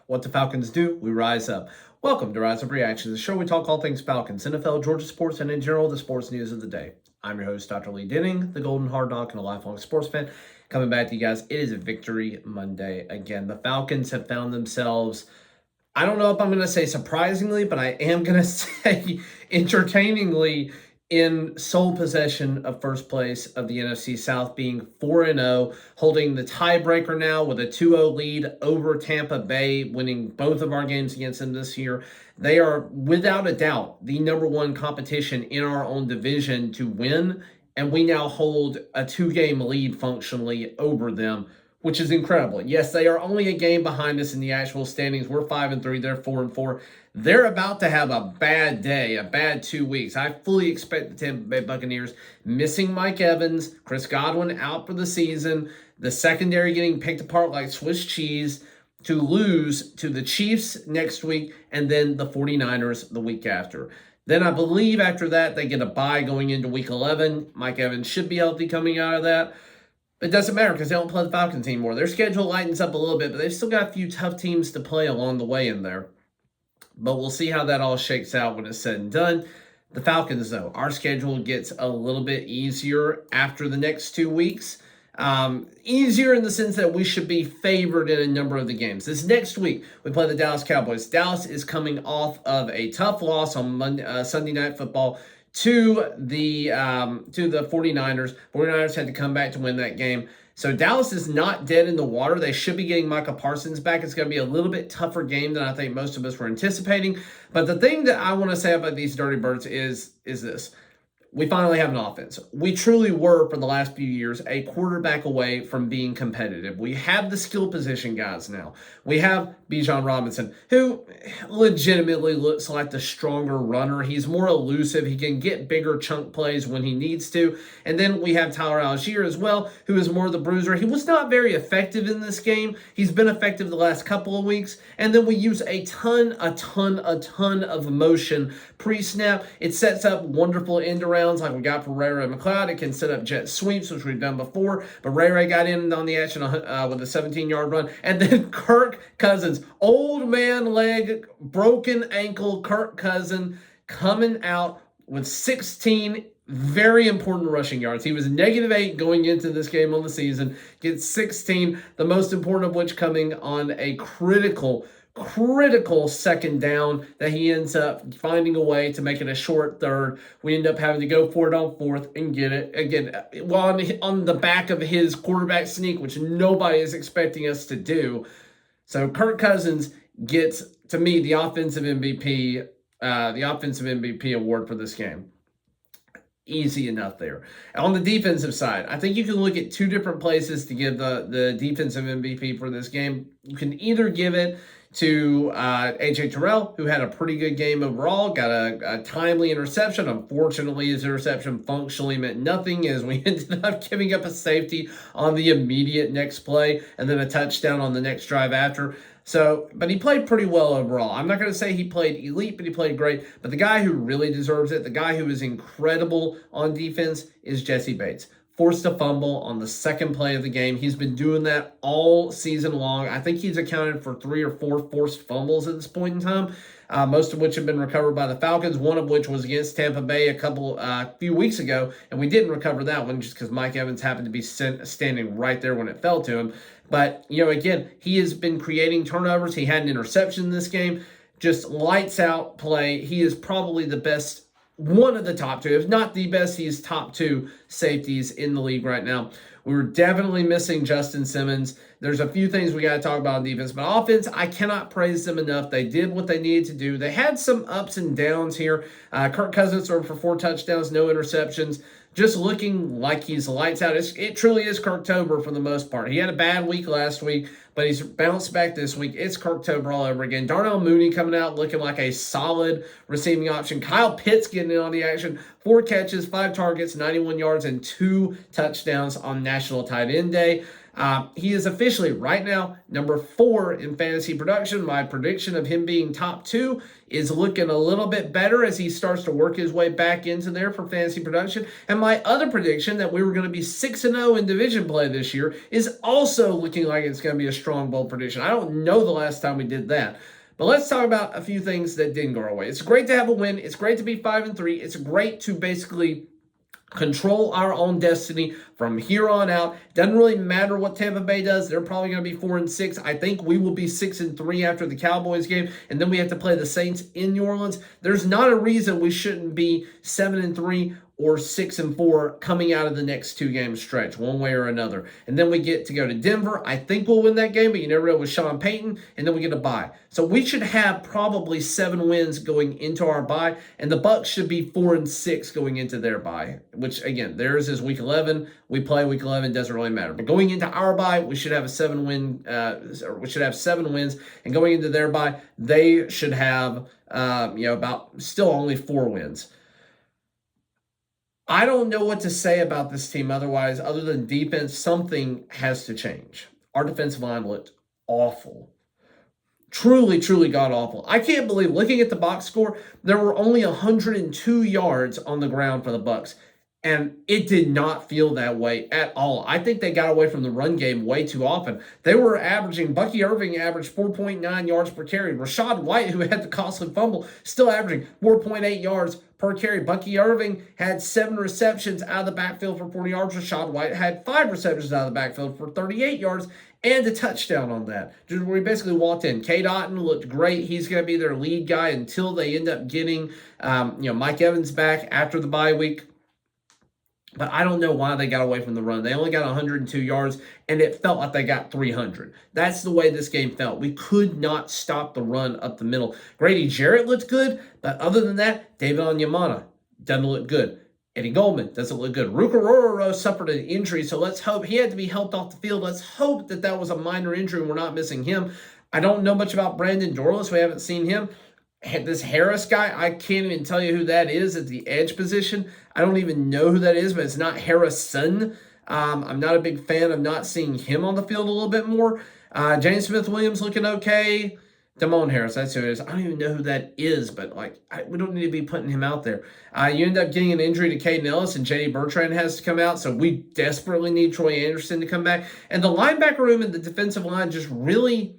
What the Falcons do, we rise up. Welcome to Rise Up Reactions, the show where we talk all things Falcons, NFL, Georgia sports, and in general, the sports news of the day. I'm your host, Dr. Lee Denning, the Golden Hard Knock and a lifelong sports fan. Coming back to you guys, it is a Victory Monday again. The Falcons have found themselves, I don't know if I'm going to say surprisingly, but I am going to say entertainingly in sole possession of first place of the NFC South, being 4-0, holding the tiebreaker now with a 2-0 lead over Tampa Bay, winning both of our games against them this year. They are, without a doubt, the number one competition in our own division to win, and we now hold a two-game lead functionally over them, which is incredible. Yes, they are only a game behind us in the actual standings. We're 5-3, they're 4-4. They're about to have a bad day, a bad 2 weeks. I fully expect the Tampa Bay Buccaneers, missing Mike Evans, Chris Godwin out for the season, the secondary getting picked apart like Swiss cheese, to lose to the Chiefs next week and then the 49ers the week after. Then I believe after that they get a bye going into week 11. Mike Evans should be healthy coming out of that. It doesn't matter because they don't play the Falcons anymore. Their schedule lightens up a little bit, but they've still got a few tough teams to play along the way in there. But we'll see how that all shakes out when it's said and done. The Falcons, though, our schedule gets a little bit easier after the next 2 weeks. Easier in the sense that we should be favored in a number of the games. This next week, we play the Dallas Cowboys. Dallas is coming off of a tough loss on Sunday Night Football to the 49ers. 49ers had to come back to win that game. So Dallas is not dead in the water. They should be getting Micah Parsons back. It's going to be a little bit tougher game than I think most of us were anticipating. But the thing that I want to say about these Dirty Birds is this. We finally have an offense. We truly were, for the last few years, a quarterback away from being competitive. We have the skill position guys now. We have Bijan Robinson, who legitimately looks like the stronger runner. He's more elusive. He can get bigger chunk plays when he needs to. And then we have Tyler Algier as well, who is more the bruiser. He was not very effective in this game. He's been effective the last couple of weeks. And then we use a ton of motion pre-snap. It sets up wonderful end arounds like we got for Ray McLeod. It can set up jet sweeps, which we've done before. But Ray got in on the action with a 17-yard run. And then Kirk Cousins, old man leg, broken ankle, Kirk Cousins coming out with 16 very important rushing yards. He was -8 going into this game on the season. Gets 16, the most important of which coming on a critical second down that he ends up finding a way to make it a short third. We end up having to go for it on fourth and get it again while on the back of his quarterback sneak, which nobody is expecting us to do. So Kirk Cousins gets, to me, the offensive MVP award for this game. Easy enough there. On the defensive side, I think you can look at two different places to give the defensive MVP for this game. You can either give it to A.J. Terrell, who had a pretty good game overall, got a timely interception. Unfortunately, his interception functionally meant nothing as we ended up giving up a safety on the immediate next play and then a touchdown on the next drive after. So, but he played pretty well overall. I'm not going to say he played elite, but he played great. But the guy who really deserves it, the guy who is incredible on defense, is Jesse Bates. Forced a fumble on the second play of the game. He's been doing that all season long. I think he's accounted for 3 or 4 forced fumbles at this point in time, most of which have been recovered by the Falcons, one of which was against Tampa Bay a few weeks ago, and we didn't recover that one just because Mike Evans happened to be standing right there when it fell to him. But, again, he has been creating turnovers. He had an interception in this game. Just lights out play. He is probably the best, one of the top 2, if not the best. He's top 2 safeties in the league right now. We were definitely missing Justin Simmons. There's a few things we got to talk about on defense, but offense, I cannot praise them enough. They did what they needed to do. They had some ups and downs here. Kirk Cousins threw for 4 touchdowns, no interceptions. Just looking like he's lights out. It truly is Kirktober for the most part. He had a bad week last week, but he's bounced back this week. It's Kirktober all over again. Darnell Mooney coming out looking like a solid receiving option. Kyle Pitts getting in on the action. 4 catches, 5 targets, 91 yards, and 2 touchdowns on National Tight End Day. He is officially, right now, number 4 in fantasy production. My prediction of him being top 2 is looking a little bit better as he starts to work his way back into there for fantasy production. And my other prediction that we were going to be 6-0 in division play this year is also looking like it's going to be a strong, bold prediction. I don't know the last time we did that. But let's talk about a few things that didn't go our way. It's great to have a win. It's great to be 5-3. It's great to basically control our own destiny from here on out. Doesn't really matter what Tampa Bay does. They're probably going to be 4-6. I think we will be 6-3 after the Cowboys game, and then we have to play the Saints in New Orleans. There's not a reason we shouldn't be 7-3 or 6-4 coming out of the next 2-game stretch, one way or another. And then we get to go to Denver. I think we'll win that game, but you never know with Sean Payton, and then we get a bye. So we should have probably 7 wins going into our bye, and the Bucs should be 4-6 going into their bye, which, again, theirs is week 11. We play week 11, doesn't really matter. But going into our bye, we should have a 7-win, we should have 7 wins, and going into their bye, they should have, about still only 4 wins. I don't know what to say about this team otherwise, other than defense. Something has to change. Our defensive line looked awful. Truly, truly god-awful. I can't believe, looking at the box score, there were only 102 yards on the ground for the Bucs. And it did not feel that way at all. I think they got away from the run game way too often. They were averaging, Bucky Irving averaged 4.9 yards per carry. Rashad White, who had the costly fumble, still averaging 4.8 yards per carry. Bucky Irving had 7 receptions out of the backfield for 40 yards. Rashad White had 5 receptions out of the backfield for 38 yards and a touchdown on that. Just where he basically walked in. Cade Otton looked great. He's going to be their lead guy until they end up getting Mike Evans back after the bye week. But I don't know why they got away from the run. They only got 102 yards, and it felt like they got 300. That's the way this game felt. We could not stop the run up the middle. Grady Jarrett looked good, but other than that, David Onyemata doesn't look good. Eddie Goldman doesn't look good. Rukaroro suffered an injury, so let's hope he had to be helped off the field. Let's hope that was a minor injury and we're not missing him. I don't know much about Brandon Dorlus. We haven't seen him. This Harris guy, I can't even tell you who that is at the edge position. I don't even know who that is, but it's not Harrison. I'm not a big fan of not seeing him on the field a little bit more. James Smith-Williams looking okay. Damone Harris, that's who it is. I don't even know who that is, but we don't need to be putting him out there. You end up getting an injury to Caden Ellis, and J.D. Bertrand has to come out, so we desperately need Troy Anderson to come back. And the linebacker room and the defensive line just really...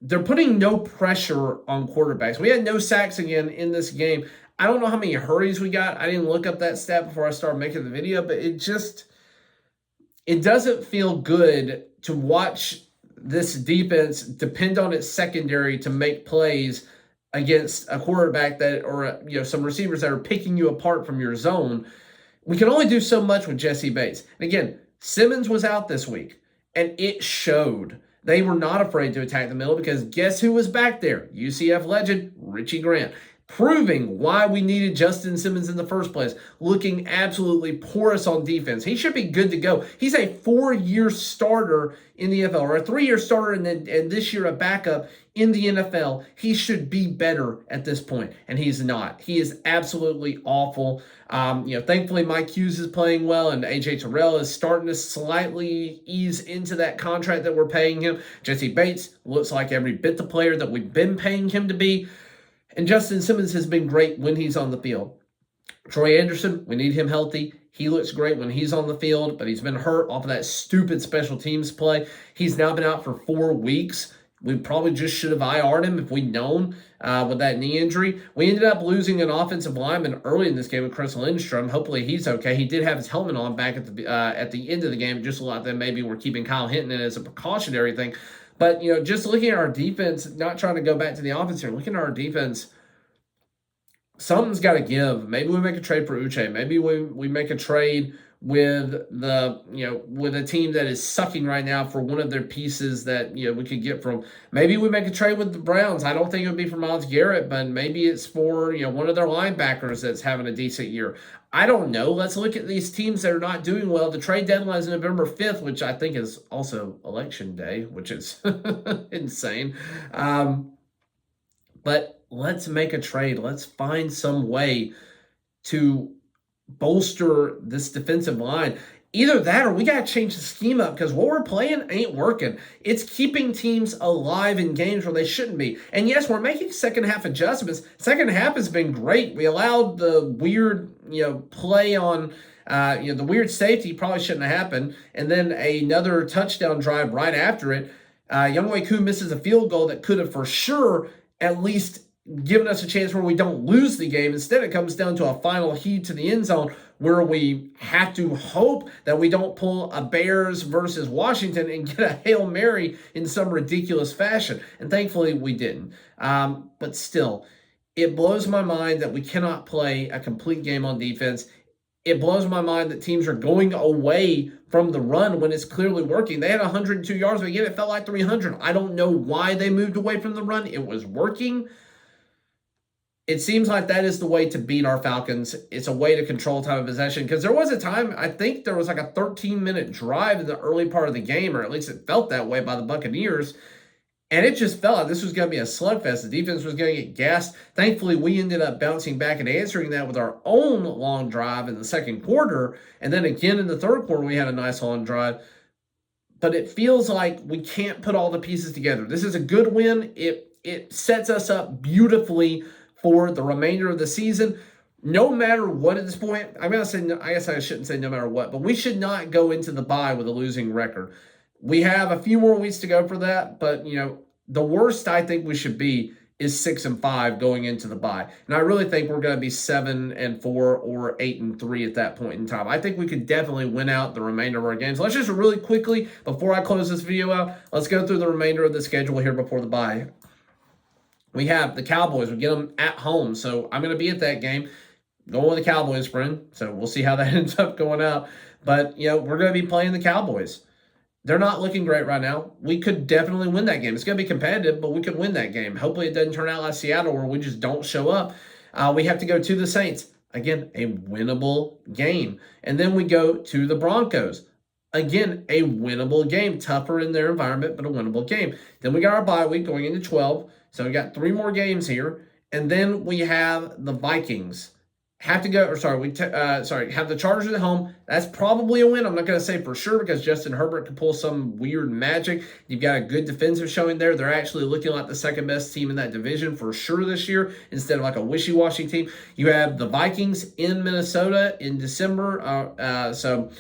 They're putting no pressure on quarterbacks. We had no sacks again in this game. I don't know how many hurries we got. I didn't look up that stat before I started making the video, but it doesn't feel good to watch this defense depend on its secondary to make plays against a quarterback some receivers that are picking you apart from your zone. We can only do so much with Jesse Bates. And again, Simmons was out this week, and it showed. They were not afraid to attack the middle because guess who was back there? UCF legend, Richie Grant. Proving why we needed Justin Simmons in the first place. Looking absolutely porous on defense. He should be good to go. He's a 4-year starter in the NFL, or a 3-year starter and this year a backup in the NFL. He should be better at this point, and he's not. He is absolutely awful. Thankfully Mike Hughes is playing well, and AJ Terrell is starting to slightly ease into that contract that we're paying him. Jesse Bates looks like every bit the player that we've been paying him to be. And Justin Simmons has been great when he's on the field. Troy Anderson, we need him healthy. He looks great when he's on the field, but he's been hurt off of that stupid special teams play. He's now been out for 4 weeks. We probably just should have IR'd him if we'd known with that knee injury. We ended up losing an offensive lineman early in this game with Chris Lindstrom. Hopefully he's okay. He did have his helmet on back at the end of the game, just a lot that maybe we're keeping Kyle Hinton in as a precautionary thing. But, just looking at our defense, not trying to go back to the offense here, looking at our defense, something's got to give. Maybe we make a trade for Uche. Maybe we make a trade with with a team that is sucking right now for one of their pieces that, we could get from. Maybe we make a trade with the Browns. I don't think it would be for Myles Garrett, but maybe it's for, one of their linebackers that's having a decent year. I don't know. Let's look at these teams that are not doing well. The trade deadline is November 5th, which I think is also Election Day, which is insane. But let's make a trade. Let's find some way to bolster this defensive line. Either that or we got to change the scheme up because what we're playing ain't working. It's keeping teams alive in games where they shouldn't be. And yes, we're making second half adjustments. Second half has been great. We allowed the weird, play on, the weird safety probably shouldn't have happened. And then another touchdown drive right after it. Younghoe Koo misses a field goal that could have for sure at least given us a chance where we don't lose the game. Instead, it comes down to a final heave to the end zone where we have to hope that we don't pull a Bears versus Washington and get a Hail Mary in some ridiculous fashion. And thankfully, we didn't. But still, it blows my mind that we cannot play a complete game on defense. It blows my mind that teams are going away from the run when it's clearly working. They had 102 yards, but again, it felt like 300. I don't know why they moved away from the run. It was working. It seems like that is the way to beat our Falcons. It's a way to control time of possession because there was a time, I think there was like a 13-minute drive in the early part of the game, or at least it felt that way by the Buccaneers, and it just felt like this was going to be a slugfest. The defense was going to get gassed. Thankfully, we ended up bouncing back and answering that with our own long drive in the second quarter, and then again in the third quarter, we had a nice long drive. But it feels like we can't put all the pieces together. This is a good win. It sets us up beautifully for the remainder of the season. No matter what at this point, I guess I shouldn't say no matter what, but we should not go into the bye with a losing record. We have a few more weeks to go for that, but the worst I think we should be is 6-5 going into the bye. And I really think we're going to be 7-4 or 8-3 at that point in time. I think we could definitely win out the remainder of our games. Let's just really quickly, before I close this video out, let's go through the remainder of the schedule here before the bye. We have the Cowboys. We get them at home. So I'm going to be at that game. Going with the Cowboys, friend. So we'll see how that ends up going out. But, we're going to be playing the Cowboys. They're not looking great right now. We could definitely win that game. It's going to be competitive, but we could win that game. Hopefully it doesn't turn out like Seattle where we just don't show up. We have to go to the Saints. Again, a winnable game. And then we go to the Broncos. Again, a winnable game. Tougher in their environment, but a winnable game. Then we got our bye week going into 12. So we got 3 more games here. And then we have the Vikings. Have to go, have the Chargers at home. That's probably a win. I'm not going to say for sure because Justin Herbert could pull some weird magic. You've got a good defensive showing there. They're actually looking like the second best team in that division for sure this year instead of like a wishy-washy team. You have the Vikings in Minnesota in December. So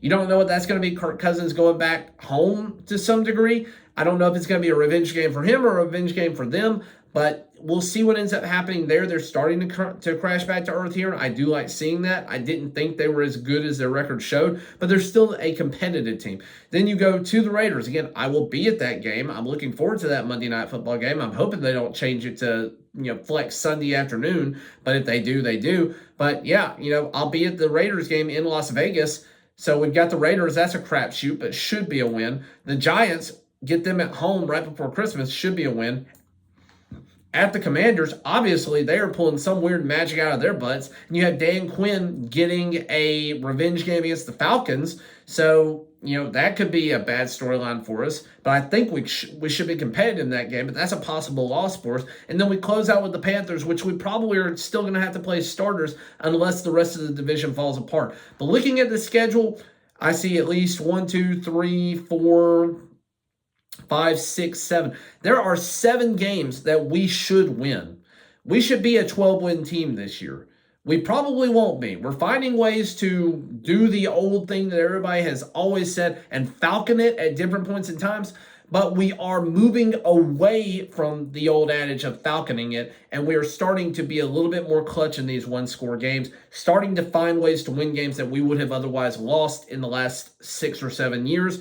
you don't know what that's going to be. Kirk Cousins going back home to some degree. I don't know if it's going to be a revenge game for him or a revenge game for them, but we'll see what ends up happening there. They're starting to crash back to earth here. I do like seeing that. I didn't think they were as good as their record showed, but they're still a competitive team. Then you go to the Raiders. Again, I will be at that game. I'm looking forward to that Monday Night Football game. I'm hoping they don't change it to flex Sunday afternoon, but if they do, they do. But yeah, I'll be at the Raiders game in Las Vegas. So we've got the Raiders. That's a crapshoot, but should be a win. The Giants, get them at home right before Christmas, should be a win. At the Commanders, obviously they are pulling some weird magic out of their butts. And you have Dan Quinn getting a revenge game against the Falcons. So, that could be a bad storyline for us. But I think we should be competitive in that game. But that's a possible loss for us. And then we close out with the Panthers, which we probably are still going to have to play starters unless the rest of the division falls apart. But looking at the schedule, I see at least 1, 2, 3, 4... 5, 6, 7. There are 7 games that we should win. We should be a 12-win team this year. We probably won't be. We're finding ways to do the old thing that everybody has always said and falcon it at different points in times, but we are moving away from the old adage of falconing it, and we are starting to be a little bit more clutch in these one-score games, starting to find ways to win games that we would have otherwise lost in the last 6 or 7 years.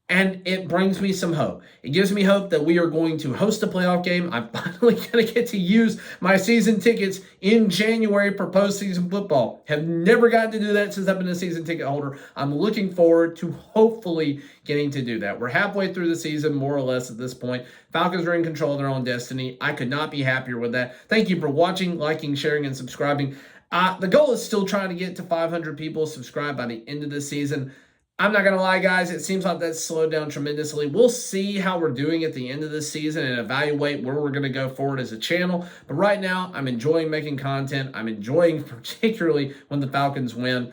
And it brings me some hope. It gives me hope that we are going to host a playoff game. I'm finally going to get to use my season tickets in January for postseason football. Have never gotten to do that since I've been a season ticket holder. I'm looking forward to hopefully getting to do that. We're halfway through the season, more or less at this point. Falcons are in control of their own destiny. I could not be happier with that. Thank you for watching, liking, sharing, and subscribing. The goal is still trying to get to 500 people subscribed by the end of the season. I'm not going to lie, guys. It seems like that's slowed down tremendously. We'll see how we're doing at the end of the season and evaluate where we're going to go forward as a channel. But right now, I'm enjoying making content. I'm enjoying particularly when the Falcons win.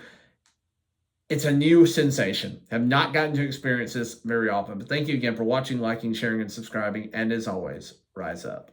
It's a new sensation. Have not gotten to experience this very often. But thank you again for watching, liking, sharing, and subscribing. And as always, rise up.